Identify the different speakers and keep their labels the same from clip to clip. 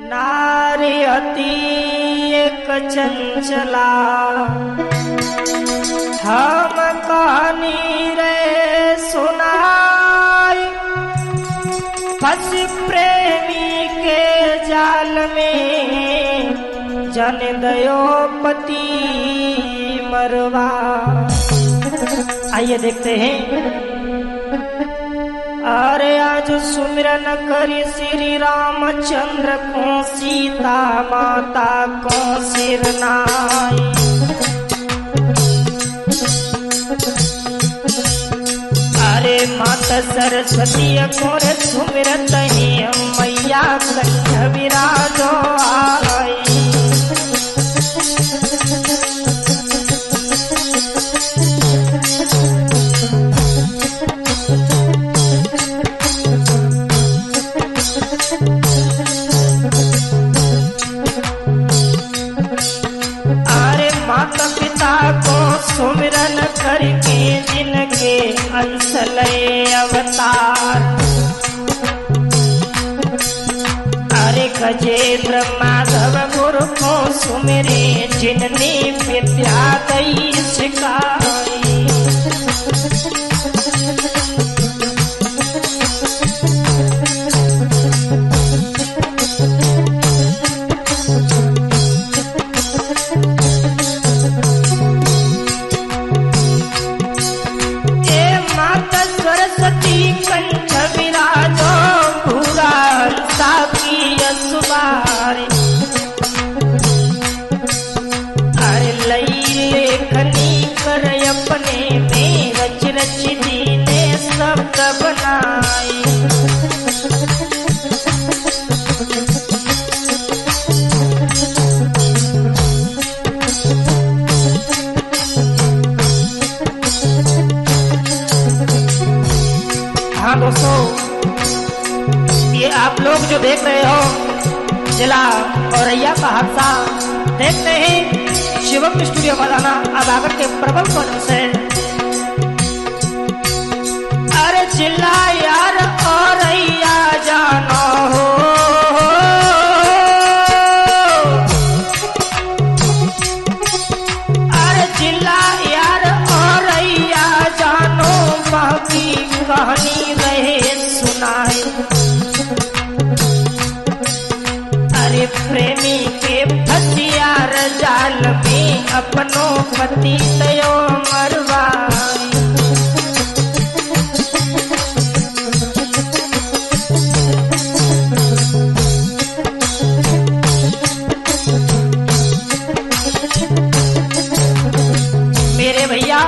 Speaker 1: नारी अति एक चंचला हम कहानी रे सुनाई, फंस प्रेमी के जाल में जन दयो पति मरवा। आइए देखते हैं। अरे आज सुमिरन करी श्री रामचंद्र को सीता माता को सिर नाई। अरे माता सरस्वती को सुमिरत ही मैया कंठ विराजो आई। माता पिता को सुमिरन करके जिनके अंश लय अवतार। अरे गजेंद्र माधव गुरु को सुमिरे जिनने विद्या दई सिखाई। कंठ विराजो पूरा साकी असुबारी। अरे लई लेखनी कर अपने में रच रच दीने शब्द बनाई। हाँ दोस्तों, ये आप लोग जो देख रहे हो जिला औरैया का हादसा देखते हैं शिवम स्टूडियो बदाना अदागर के प्रबल कौन से। अरे जिला यार औरैया जानो हो, अरे जिला यार औरैया जानो बाकी कहानी रहे सुनाए। अरे प्रेमी के फसियार जाल में अपनों पति तयो मरवाई। मेरे भैया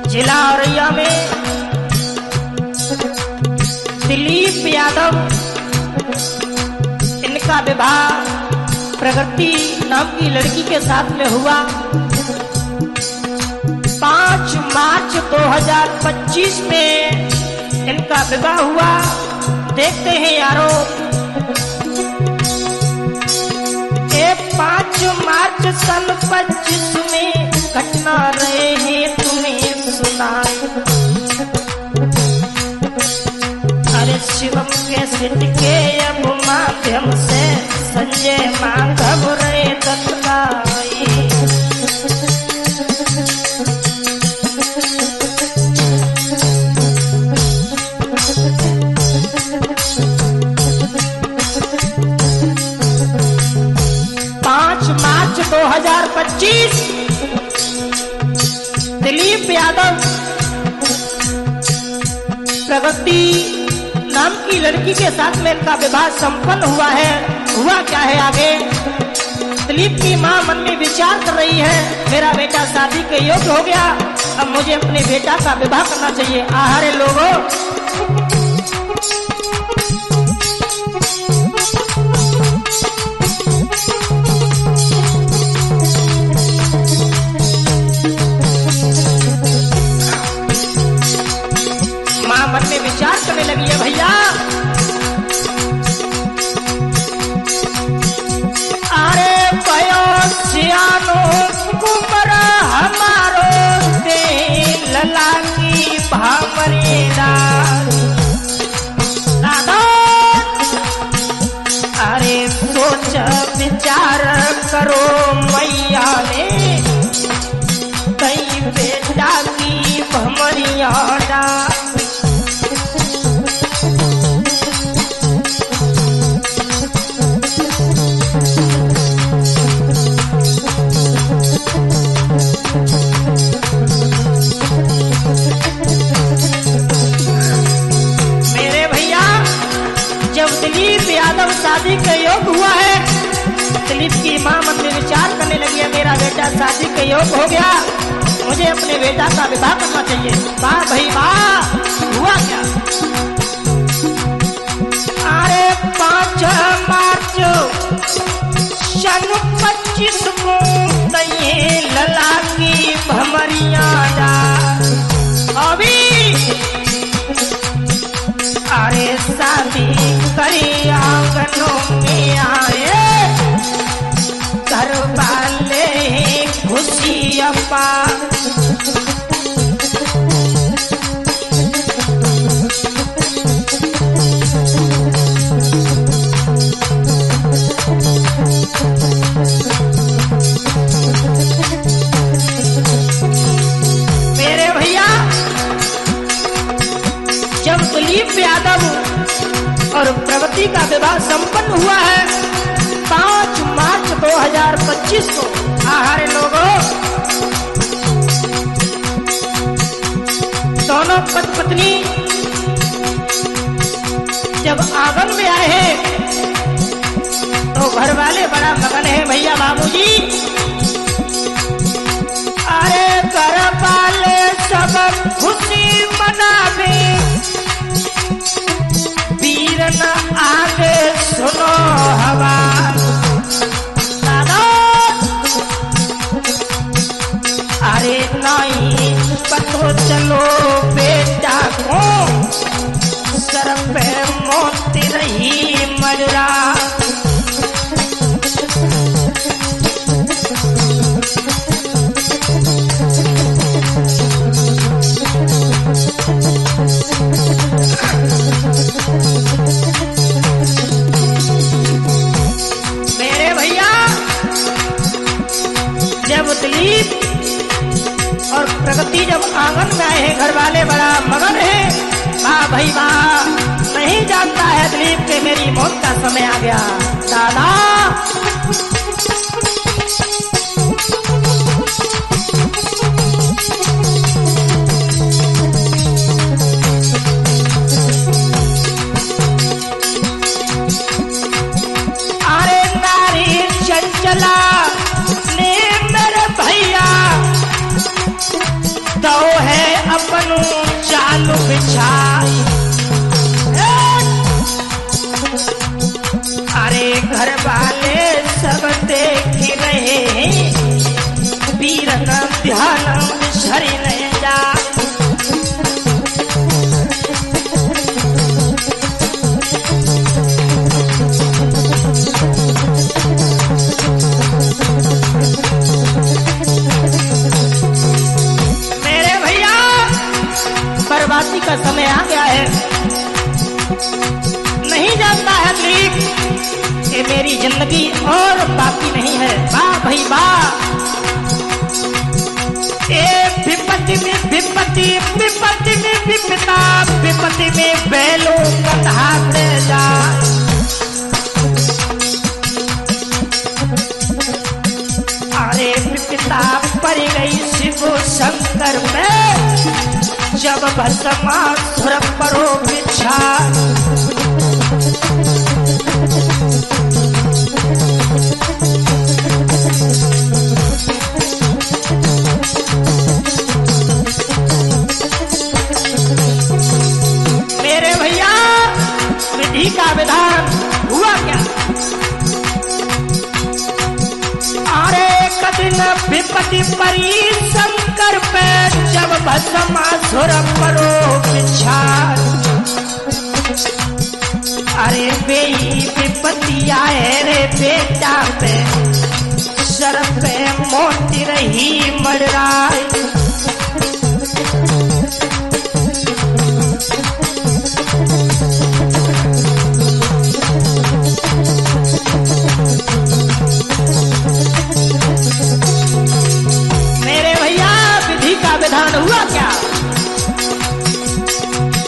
Speaker 1: जिला औरैया में दिलीप यादव, इनका विवाह प्रगति नाम की लड़की के साथ में हुआ 5 मार्च 2025 में इनका विवाह हुआ। देखते हैं यारो, ये 5 मार्च सन 25 में घटना रहे हैं तुम्हें सुनाए। अरे शिवम के सिद्ध के अब माध्यम से संजय माधव रे दत्ताई। मार्च 2025 दिलीप यादव प्रगति नाम की लड़की के साथ में इनका विवाह संपन्न हुआ है। हुआ क्या है आगे? दिलीप की मां मन में विचार कर रही है, मेरा बेटा शादी के योग्य हो गया, अब मुझे अपने बेटा का विवाह करना चाहिए। आहारे लोगों, मां मन में विचार करने लगी है भैया। अरे भयो सियानो कुमर हमारो दे लला की भामरेदा। शादी के योग हुआ है। दिलीप की मां मन में विचार करने लगी है, मेरा बेटा शादी के योग हो गया, मुझे अपने बेटा का विवाह करना चाहिए। वाह भाई वाह, हुआ क्या? अरे 5 मार्च सन 25 को तये लला की भमरिया जा अभी अरे शादी करी आंगनों में आए घर वाले खुशी अप्पा। मेरे भैया जब दिलीप यादव और प्रगति का विवाह संपन्न हुआ है 5 मार्च 2025 को, आहारे लोगों दोनों पति पत्नी जब आंगन में आए हैं तो घर वाले बड़ा मगन है भैया बाबूजी। अरे घर वाले सब खुशी मनावे, वीर न आगे सुनो हवा। अरे नहीं पतो चलो बेटा को सर पे मोती रही मजरा। मेरे भैया जब दिलीप और प्रगति जब आंगन में आए हैं घर वाले बड़ा मगन है। वाह भाई वाह, नहीं जानता है दिलीप के मेरी मौत का समय आ गया। दादा अरे नारी चंचला ने मेरे भैया तो है अपनू चालू बिछाई। अरे घर वाले सब देख रहे हैं, वीर न ध्यान शरीर नहीं जा। बर्बादी का समय आ गया है, नहीं जानता है दिलीप कि मेरी जिंदगी और बाकी नहीं है। वाह भाई वाह, विपत्ति में विपत्ति, विपत्ति में विपता, विपत्ति में बैलों कथा ले जाए। अरे विपता पड़ गई शिव शंकर में जब भस्मासुर परो बिछा। मेरे भैया विधि का विधान हुआ क्या? अरे कदिन विपत्ति परी शंकर पे जब भस्मासुर परो बिछा। अरे बेई विपत्ति आए रे बेटा पे सर पे मोती रही मडराई। विधान हुआ क्या?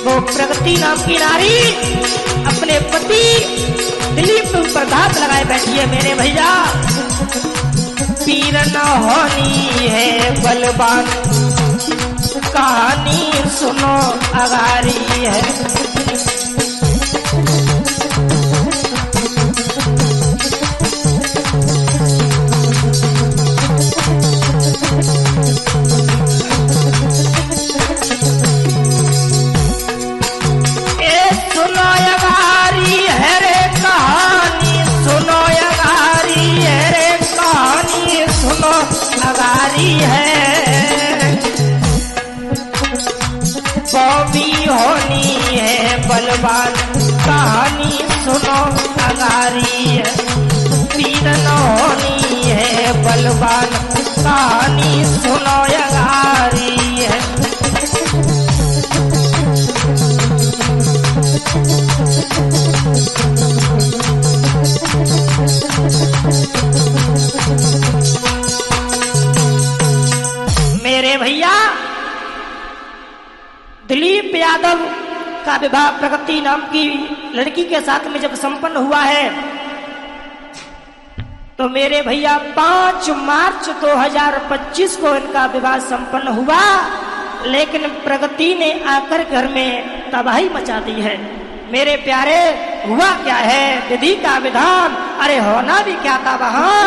Speaker 1: वो प्रगति नाम की नारी अपने पति दिलीप पर घात लगाए बैठी है। मेरे भैया पीर न होनी है बलवान, कहानी सुनो अगारी है। भी होनी है बलवान, कहानी सुनो अगारी है। पीर न होनी है बलवान, कहानी सुनो अगारी है। मेरे भैया दिलीप यादव का विवाह प्रगति नाम की लड़की के साथ में जब संपन्न हुआ है तो मेरे भैया 5 मार्च 2025 को इनका विवाह संपन्न हुआ, लेकिन प्रगति ने आकर घर में तबाही मचा दी है। मेरे प्यारे हुआ क्या है विधि का विधान, अरे होना भी क्या था वहां।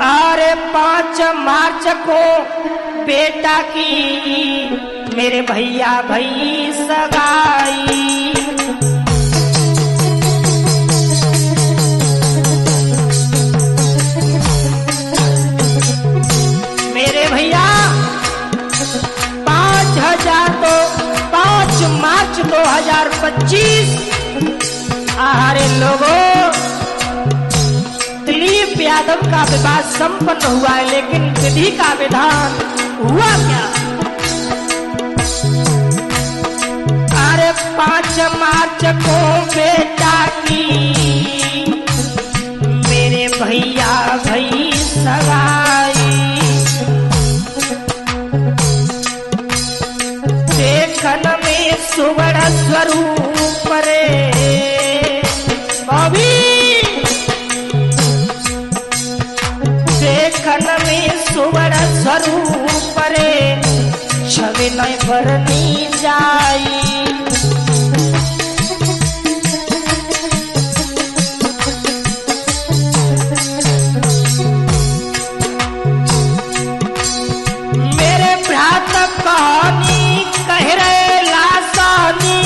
Speaker 1: अरे 5 मार्च को बेटा की मेरे भैया भई सगाई, मेरे भैया 5 मार्च 2025 आहारे लोगों दिलीप यादव का विवाह संपन्न हुआ है, लेकिन विधि का विधान हुआ क्या। अरे 5 मार्च को बेटा की मेरे भैया भई सगाई, देखन में सुवर्ण स्वरूप रे अभी, देखन में सुवर्ण स्वरूप रे छवि नहीं भरनी जाई। मेरे भ्रात कहानी कह रहे लासानी,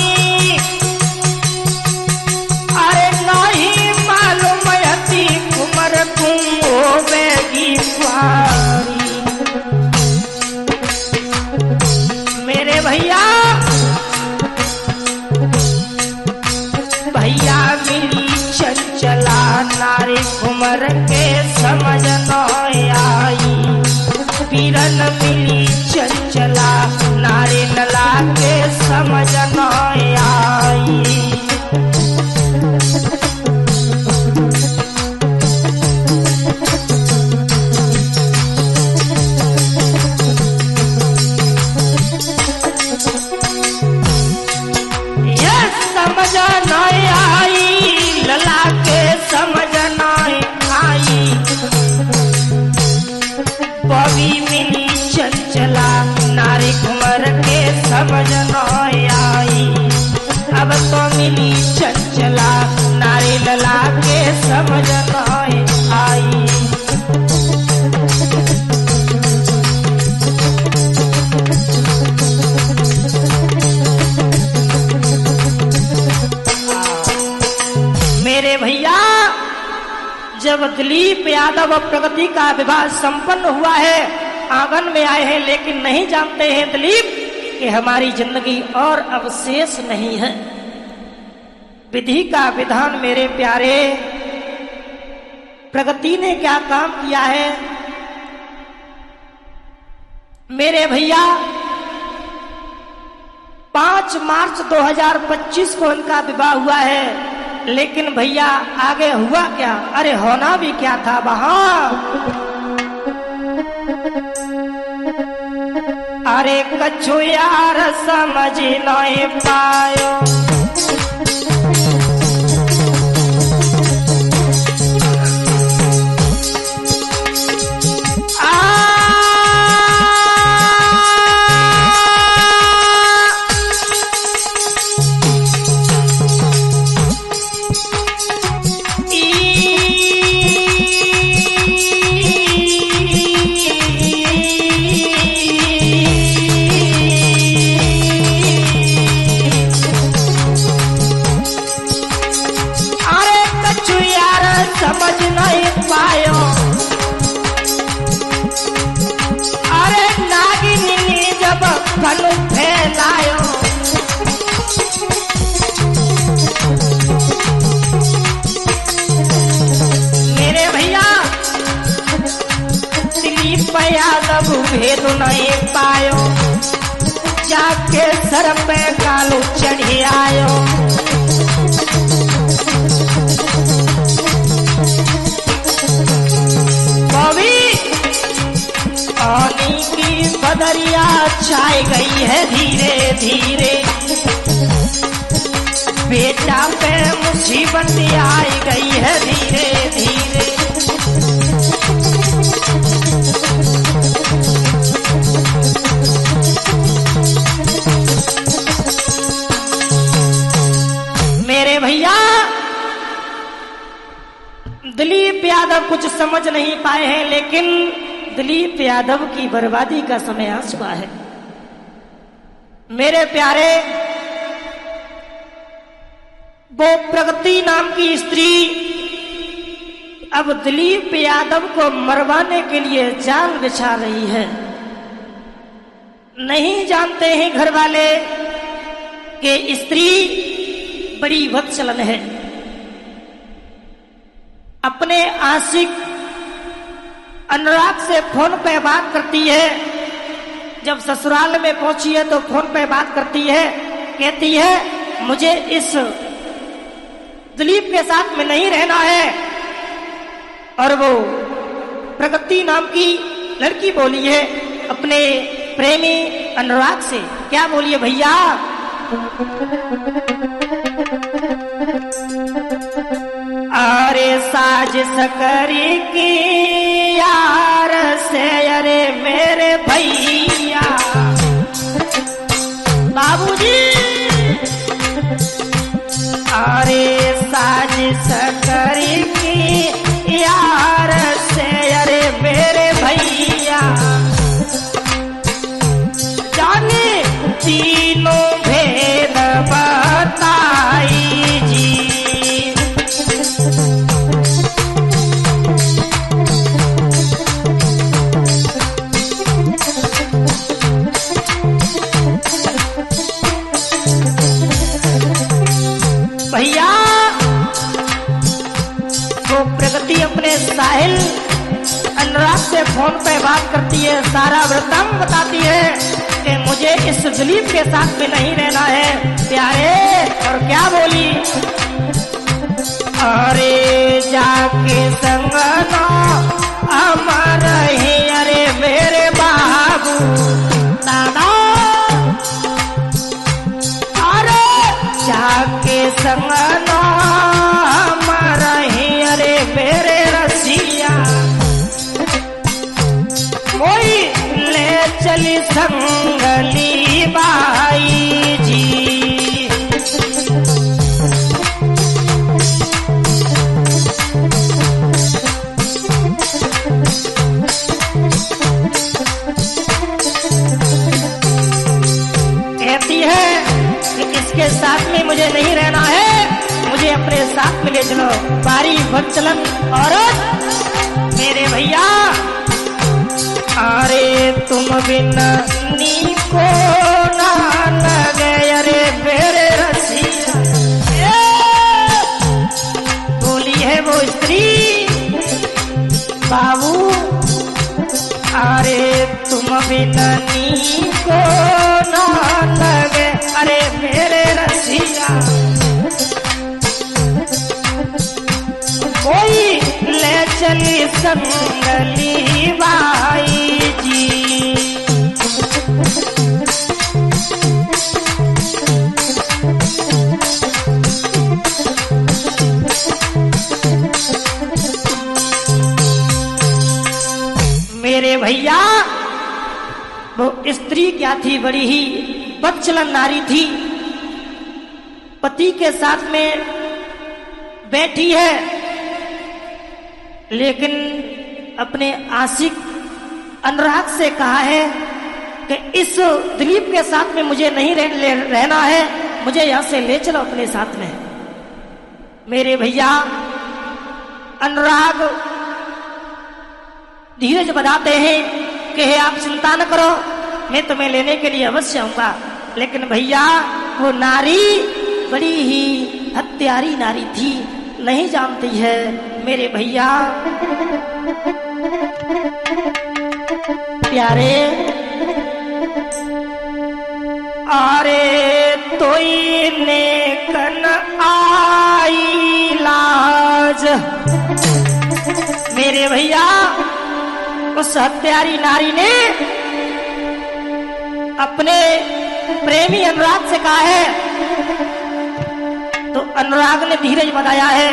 Speaker 1: अरे नहीं मालूम हती कुमर तुम होवेगी कुआरी। मेरे भैया भैया मिली चंचला नारी कुमर के समझ न आई, पीरन मिली चंचला नारी नला के समझ न आई। ये समझ न आई, लला के समझ न आई, बॉबी मिली चंचला नारी कुंवर के समझ न आई। अब तो मिली चंचला नारी लला के समझ न आई। मेरे भैया जब दिलीप यादव और प्रगति का विवाह संपन्न हुआ है, आंगन में आए हैं, लेकिन नहीं जानते हैं दिलीप कि हमारी जिंदगी और अवशेष नहीं है। विधि का विधान मेरे प्यारे प्रगति ने क्या काम किया है। मेरे भैया 5 मार्च 2025 को इनका विवाह हुआ है, लेकिन भैया आगे हुआ क्या, अरे होना भी क्या था वहां। अरे कछु यार समझ नहीं पायो, पायो, जाके सर पे कालू चढ़ी आयो। बॉबी पानी की बदरिया छाई गई है धीरे धीरे, बेटा पे मुसीबत आई गई है धीरे धीरे। मेरे भैया दिलीप यादव कुछ समझ नहीं पाए हैं, लेकिन दिलीप यादव की बर्बादी का समय आ चुका है। मेरे प्यारे, वो प्रगति नाम की स्त्री अब दिलीप यादव को मरवाने के लिए जाल बिछा रही है। नहीं जानते हैं घर वाले कि स्त्री बड़ी वत्सलन है। अपने आशिक अनुराग से फोन पे बात करती है। जब ससुराल में पहुंची है तो फोन पे बात करती है, कहती है मुझे इस दिलीप के साथ में नहीं रहना है। और वो प्रगति नाम की लड़की बोली है अपने प्रेमी अनुराग से, क्या बोलिए भैया? अरे साजिश करी की यार से, अरे मेरे भैया बाबूजी, अरे साजिश करी की यार से, अरे मेरे भैया जाने तीनों भेद बताई जी। भैया वो प्रगति अपने साहिल अनुराग से फोन पे बात करती है, सारा वृत्तांत बताती है कि मुझे इस दिलीप के साथ में नहीं रहना है प्यारे। और क्या बोली? अरे जाके संगना अमर ही, अरे मेरे बाबू दादा, अरे जाके संगना अमर ही, अरे मेरे रसिया कोई ले चली संगली बाई जी। कहती है कि इसके साथ में मुझे नहीं रहना है, मुझे अपने साथ में ले चलो। बारी बदचलन औरत मेरे भैया, अरे तुम बिना नी को ना लगे, अरे मेरे रसिया बोली है वो स्त्री बाबू, अरे तुम बिना नी को ना लगे, अरे मेरे रसिया कोई ले चली संगली बाई जी। मेरे भैया वो स्त्री क्या थी? बड़ी ही बदचलन नारी थी। पति के साथ में बैठी है, लेकिन अपने आशिक अनुराग से कहा है कि इस दिलीप के साथ में मुझे नहीं रहना है, मुझे यहां से ले चलो अपने साथ में। मेरे भैया अनुराग धीरज बताते हैं कि हे आप चिंता न करो, मैं तुम्हें लेने के लिए अवश्य आऊंगा। लेकिन भैया वो नारी बड़ी ही हत्यारी नारी थी, नहीं जानती है मेरे भैया प्यारे अरे तोई ने कन आई लाज। मेरे भैया उस हत्यारी नारी ने अपने प्रेमी अनुराग से कहा है, तो अनुराग ने धीरज बताया है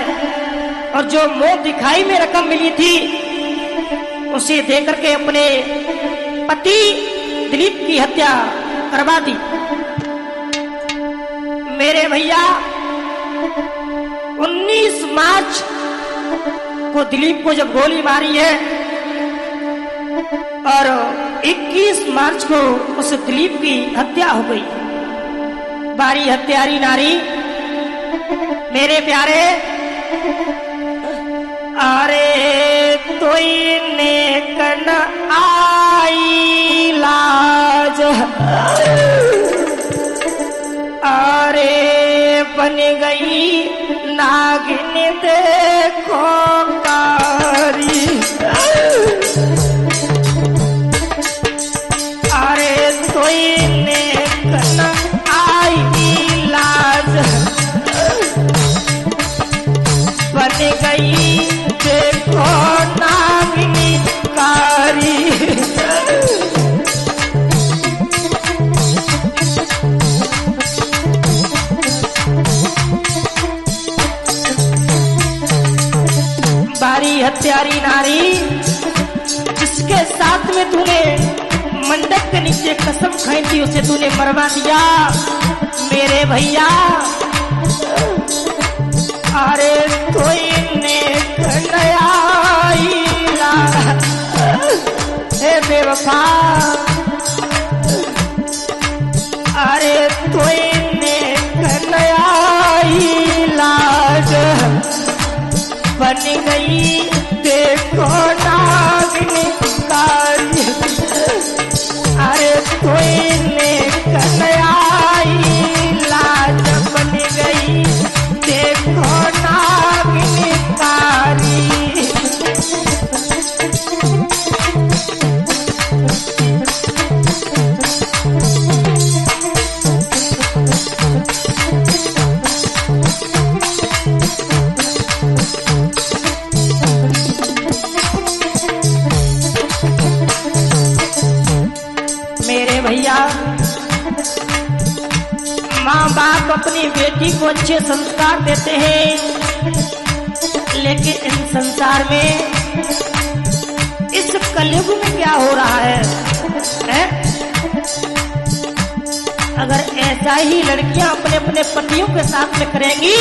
Speaker 1: और जो मौत दिखाई में रकम मिली थी उसे देकर के अपने पति दिलीप की हत्या करवा दी। मेरे भैया 19 मार्च को दिलीप को जब गोली मारी है और 21 मार्च को उस दिलीप की हत्या हो गई। बारी हत्यारी नारी मेरे प्यारे, अरे तोई ने कन आई लाज। अरे बन गई नागिन देखो कारी। अरे तोई ने कन आई लाज, बन गई देखो नागिनी कारी। बारी हत्यारी नारी, जिसके साथ में तूने मंडप के नीचे कसम खाई थी उसे तूने मरवा दिया। मेरे भैया अरे कोई ने कन्हैया, हे बेवफा, अरे कोई ने कन्हैया लाज, बन गई देखो नागिनी कारी। अरे कोई ने कन्हैया लाज, बन गई देखो नागिनी कारी। मेरे भैया माँ बाप अपनी बेटी को अच्छे संस्कार देते हैं, लेकिन इन संसार में इस कलयुग में क्या हो रहा है? अगर ऐसा ही लड़कियां अपने अपने पतियों के साथ में करेंगी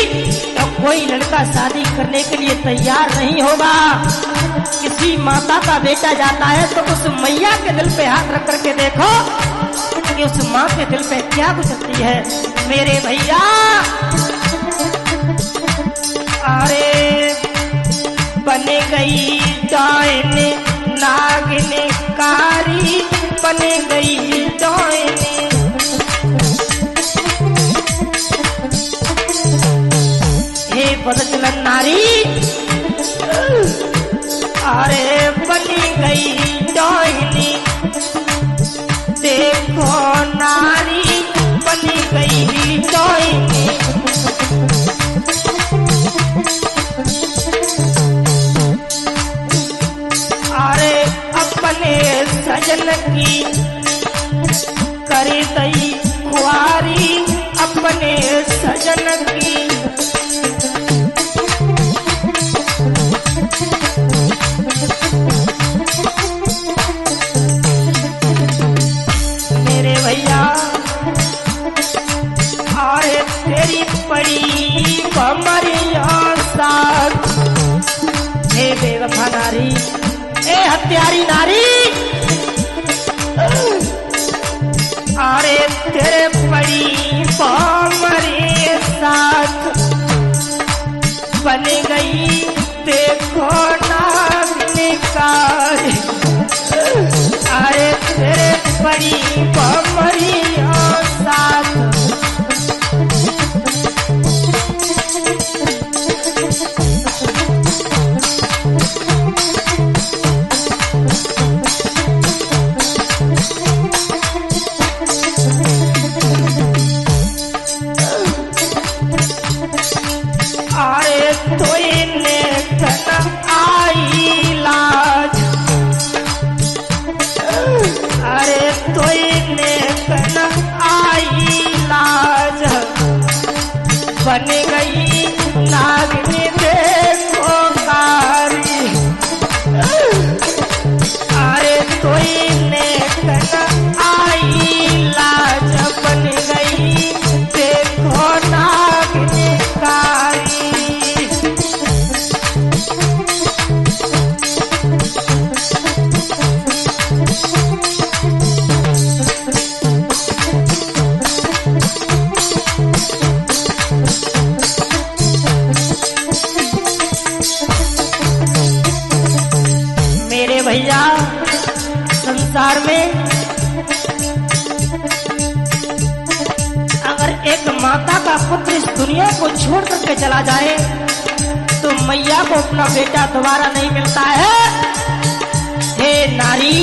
Speaker 1: तो कोई लड़का शादी करने के लिए तैयार नहीं होगा। किसी माता का बेटा जाता है तो उस मैया के दिल पे हाथ रख करके देखो कि उस माँ के दिल पे क्या गुजरती है। मेरे भैया अरे बन गई डायन नागिन कारी, बन गई डायन। हे बदचलन नारी, अरे बन गई डायनी देखो नारी, बन गई डायनी। अरे अपने सजन की कर दई खुआरी, अपने सजन की। मेरे भैया आए तेरी पड़ी कमरिया साथ, हे बेवफा नारी, ए हत्यारी नारी, अरे तेरे पड़ी कमरे साथ, बन गई देखो नागिन कारी। अरे तेरे पड़ी कमरिया साथ, नेक न आई लाज, बन गई नागिनी देखो कारी। अरे कोई नेक न आई लाज, बन गई देखो नागिनी कारी। मेरे भैया संसार में अगर एक माता का पुत्र इस दुनिया को छोड़ करके चला जाए तो मैया को अपना बेटा दोबारा नहीं मिलता है। हे नारी,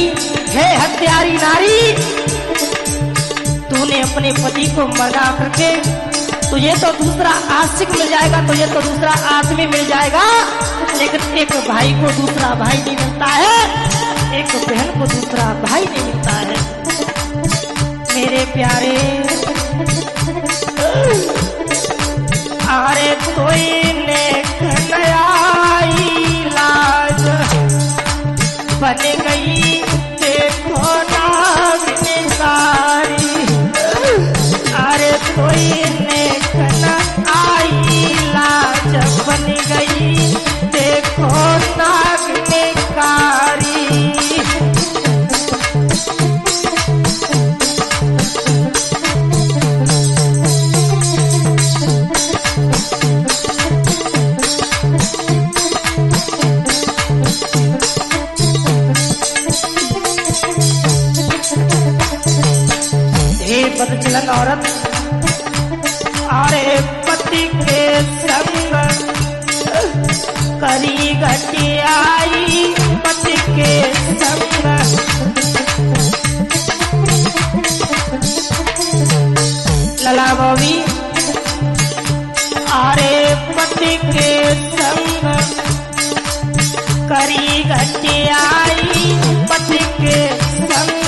Speaker 1: हे हत्यारी नारी, तूने अपने पति को मरवा करके तुझे तो दूसरा आशिक मिल जाएगा, तुझे तो दूसरा आदमी मिल जाएगा, लेकिन एक भाई को दूसरा भाई नहीं मिलता है, एक बहन को दूसरा भाई नहीं मिलता है। मेरे प्यारे, अरे कोई नेक न आई लाज, बन गई देखो नागिनी कारी। अरे कोई नेक न आई लाज, बन गई देखो नागिनी कारी। बदचलन औरत, अरे पति के संग करी घटियाई, पति के संग लला बोवी। अरे पति के संग करी घटियाई, पति के संग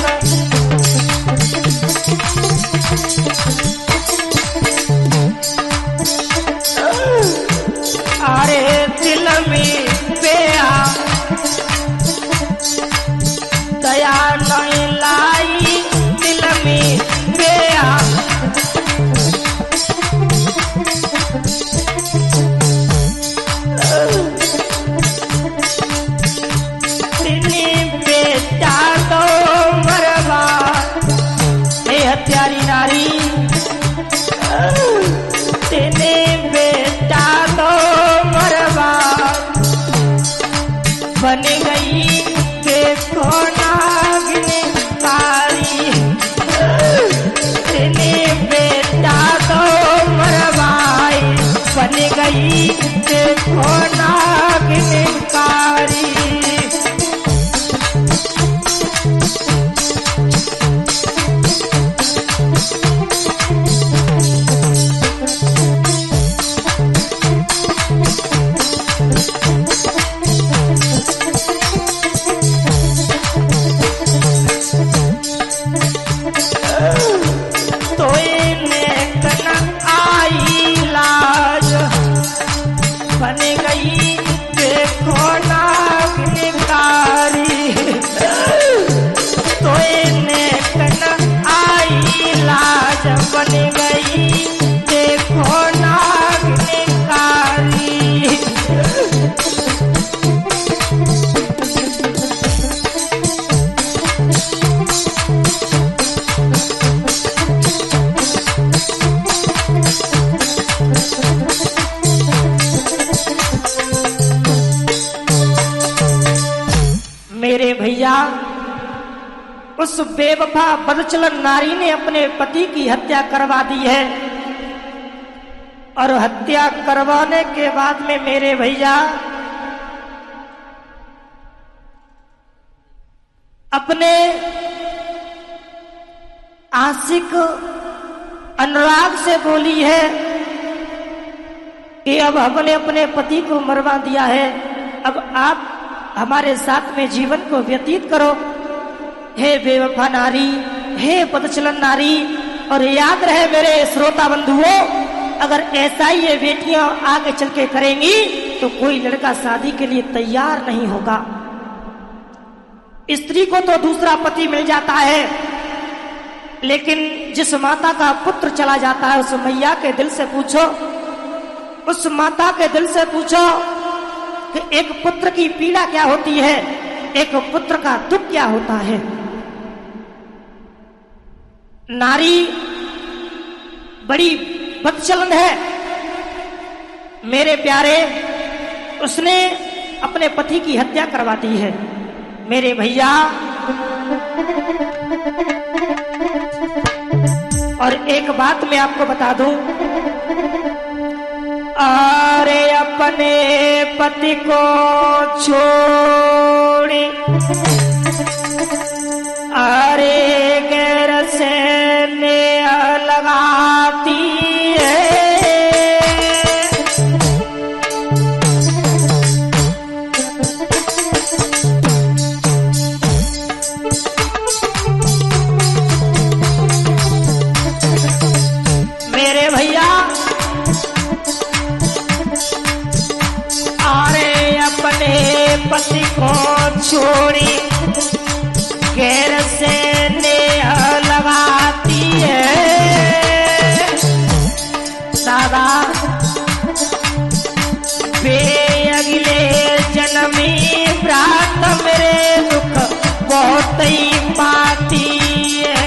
Speaker 1: अरे दिल में बेआ दया नहीं लाई, दिल में बेआ तिनी बेटा तो मरवा। हे हत्यारी नारी, तिनी बेटा तो मरवा, बन गई देखो नागिनी कारी। तिनी बेटा तो मरवाई, बन गई देखो नागिनी कारी। बन गई देखो नागिनी कारी। मेरे भैया, उस बेवफा बदचलन नारी ने अपने पति की हत्या करवा दी है, और हत्या करवाने के बाद में मेरे भैया अपने आशिक अनुराग से बोली है कि अब हमने अपने पति को मरवा दिया है, अब आप हमारे साथ में जीवन को व्यतीत करो। हे बेवफा नारी, हे पदचलन नारी, और याद रहे मेरे श्रोता बंधुओं, अगर ऐसा ही ये बेटियां आगे चल के करेंगी तो कोई लड़का शादी के लिए तैयार नहीं होगा। स्त्री को तो दूसरा पति मिल जाता है, लेकिन जिस माता का पुत्र चला जाता है उस मैया के दिल से पूछो, उस माता के दिल से पूछो कि एक पुत्र की पीड़ा क्या होती है, एक पुत्र का दुख क्या होता है। नारी बड़ी बदचलन है मेरे प्यारे, उसने अपने पति की हत्या करवा दी है। मेरे भैया, और एक बात मैं आपको बता दूं, अरे अपने पति को छोड़े अरे गैर से लगाती है, मेरे भैया। अरे अपने पति को छोड़ी गैर से लगाती है, दादा बे अगले जन्मी प्रात मेरे दुख बहुत ही पाती है।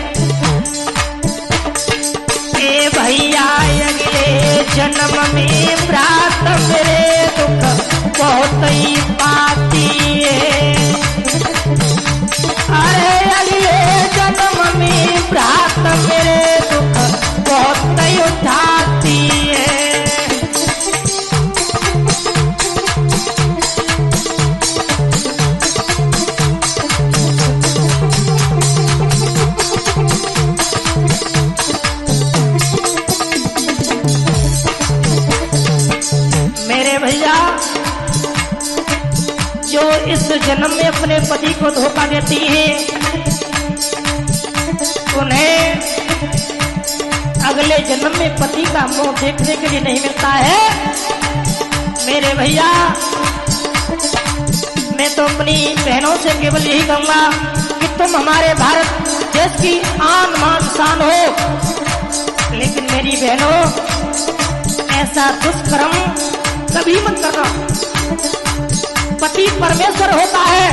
Speaker 1: ए भैया अगले जन्म में प्रात मेरे दुख बहुत ही पाती है। अरे अगले जन्म में प्रात मेरे दुख बहुत ही उठाती है। मेरे भैया, जो इस जन्म में अपने पति को धोखा देती है उन्हें अगले जन्म में पति का मुंह देखने के लिए नहीं मिलता है। मेरे भैया, मैं तो अपनी बहनों से केवल यही कहूंगा कि तुम हमारे भारत देश की आन मान शान हो, लेकिन मेरी बहनों ऐसा दुष्कर्म कभी मत करना। पति परमेश्वर होता है?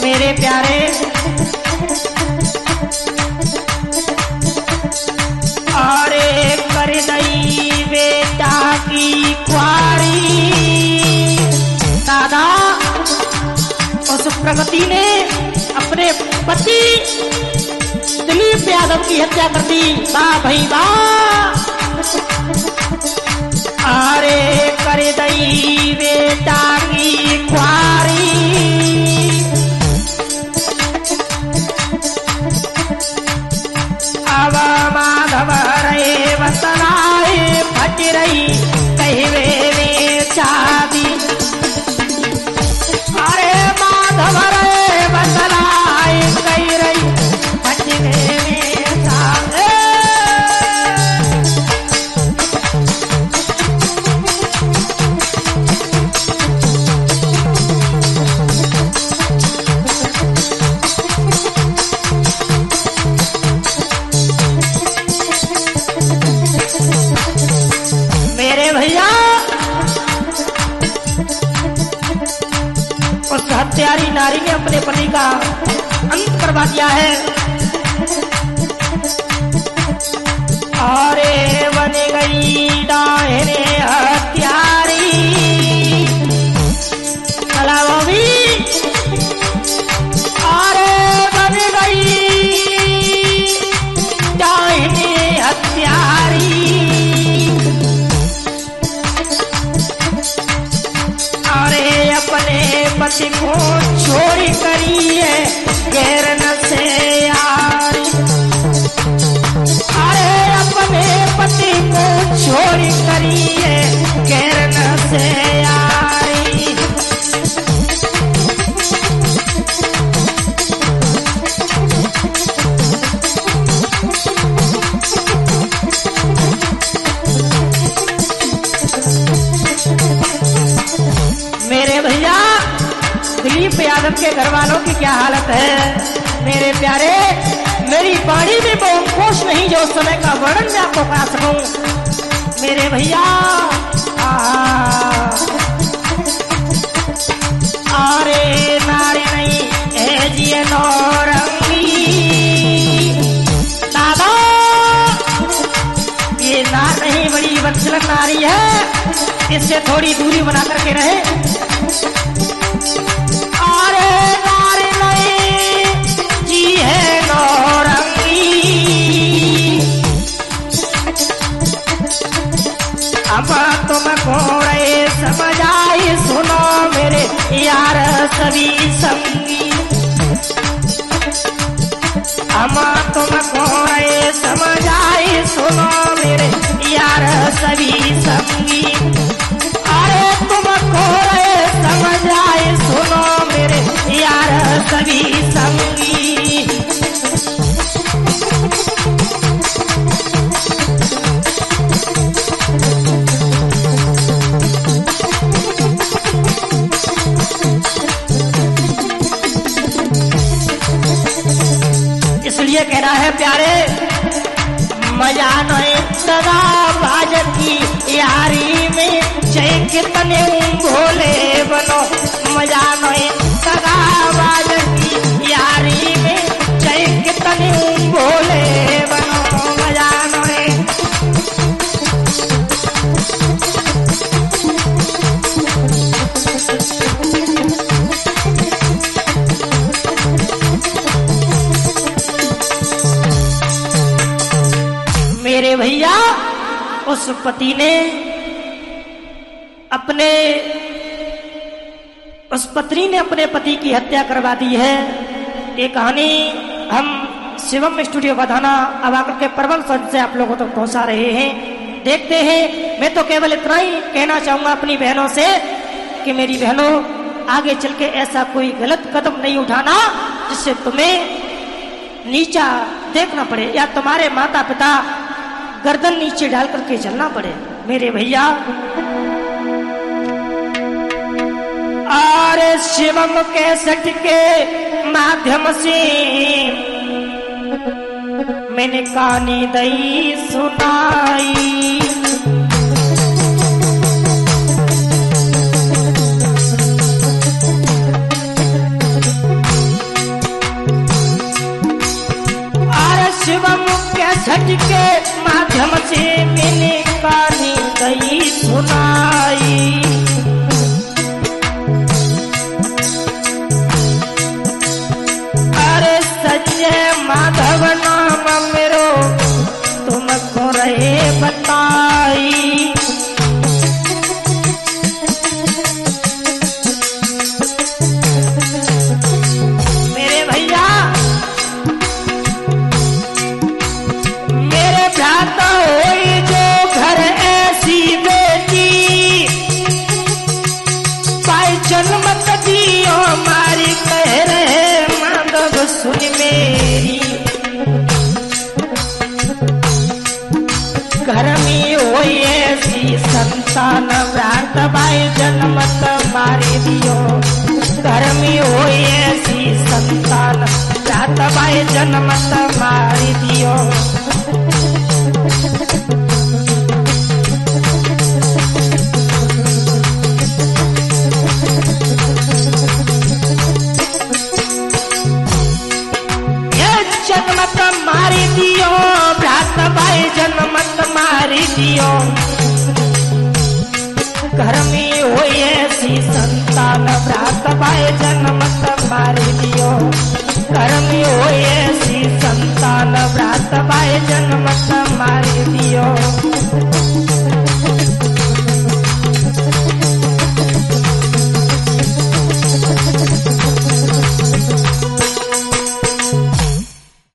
Speaker 1: मेरे प्यारे, अरे कर दई बेटा की कुआरी, दादा उस प्रगति ने अपने पति दिलीप यादव की हत्या कर दी। वाह भाई वाह। अरे कर दई बेटा की कुआरी, अब माधव रे बतलाए फट रही कहवे में चादी। अरे माधव रे बतलाए कह रही फटवे में चादी। भैया, उस हत्यारी नारी ने अपने पति का अंत करवा दिया है। अरे बन गई डायने हत्यारी, कलावी अरे बन गई डायने हत्यारी। अपने पति को चोरी करी है गैर न से यादव के घर वालों की क्या हालत है। मेरे प्यारे, मेरी बाड़ी में वो कोश नहीं जो समय का वर्णन मैं आपको करा सकूं। मेरे भैया अरे नारी नहीं है जी नौरंगी दादा, ये नार नहीं बड़ी बदसलन नारी है, इससे थोड़ी दूरी बना करके रहे। अरे नारी नहीं जी है नौरंगी, अब तुमको रे समझ आई सुनो मेरे यार सभी संगी, अब तुमको रे समझ आई सुनो मेरे यार सभी संगी। अरे तुमको रे समझ आई सुनो मेरे यार सभी संगी। इसलिए कहना है प्यारे, मजा नहीं सदा बाज की यारी में, चाहे कितने भोले बनो, मजा नहीं सदा बाज की यारी में, चाहे कितने भोले बनो, मजा नहीं। मेरे भैया, उस पति ने उस पत्नी ने अपने पति की हत्या करवा दी है। ये कहानी हम शिवम स्टूडियो बधाना अब आकर के प्रबल स्वर से आप लोगों तक पहुंचा रहे हैं। देखते हैं, मैं तो केवल इतना ही कहना चाहूंगा अपनी बहनों से कि मेरी बहनों, आगे चल के ऐसा कोई गलत कदम नहीं उठाना जिससे तुम्हें नीचा देखना पड़े या तुम्हारे माता पिता गर्दन नीचे डाल करके चलना पड़े। मेरे भैया, और शिवम के सट के माध्यम से मैंने कहानी दई सुनाई। और शिवम के सट के माध्यम से मैंने कहानी दई सुनाई। माधव नाम मेरो तुमको रहे बताई। मेरे भैया, मेरे भ्राता होई जो घर ऐसी बेटी, पाई जन्मत दियो मारी कह रहे माधव सुन मेरी। घर में होई ऐसी संतान भ्रात भाई जन्मत मारी दियो। घर में होई ऐसी संतान भ्रात भाई जन्मत मारी दियो। जन्मत मारी दियो भ्रात भाई जन्मत मारी दियो। घर में होई ऐसी संतान भ्रात भाई जन्मत मारी दियो। घर में होई ऐसी संतान भ्रात भाई जन्मत